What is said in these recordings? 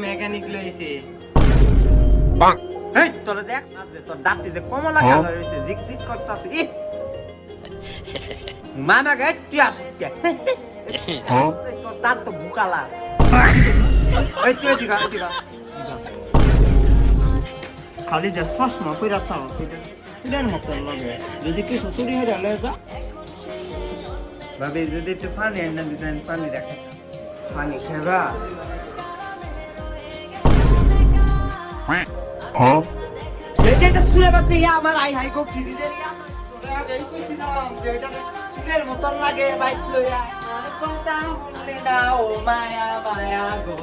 mechanic লইছে বাহ এই তোরা দেখ আসবে তোর দাঁতটি যে কমলা কালার হইছে জিগজিগ করতেছে ই মামা গাইস তুই আসিস কে তোর দাঁত তো বুকালা এই তুই দিগা খালি যে চশমা কইরা তাও এটার মতন লাগে যদি কিছু চুরি হয়ে গেলে যা ভাবি যদি একটু পানি এনে দিতেন পানি রাখে পানি খেবা এটা শুনে পাচ্ছি আমার আই হাই গো ফ্রিজের এই কইছি না যে এটা সুরের মতন লাগে বাইক লইয়া কথা বললে না ও মায়া মায়া গো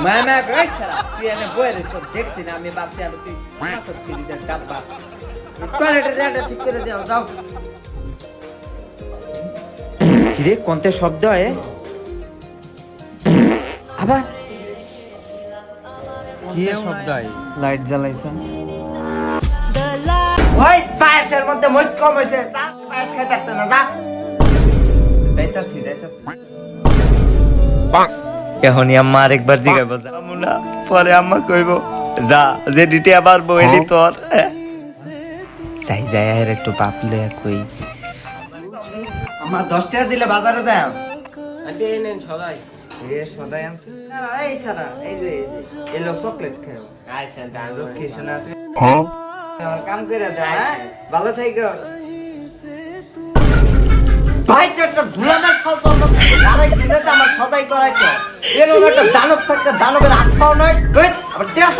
মামা বেচারা তুই এনে বইরে সব দেখছি না আমি ভাবছি আর তুই সব ফ্রিজের ডাব্বা টয়লেটের রেটটা ঠিক করে দাও যাও কিরে কোনতে শব্দ হয় আবার কি শব্দ হয় লাইট জ্বালাইছেন ওই পায়েসের মধ্যে মস কম হইছে তা পায়েস খাই থাকতে না যা যাইতাছি বাহ এখনই আম্মা আরেকবার জিগাইবো যাবো না পরে আম্মা কইব যা যে ডিটে আবার বইলি তোর যাই আর একটু বাপ লইয়া কই আমার 10 টাকা দিলে বাজারে যাও আন্টি এই নেন সদাই সদাই আনছে এই সারা এই যে এলো চকলেট খাও আচ্ছা দাও কি শোনা কাম করে দাও হ্যাঁ ভালো থাকো ভাই তোর ভুলামার খাও তো আরেক জিনিস আমার সদাই করাইতো এর একটা দানব থাকতে দানবের হাত খাও নয় আবার টেস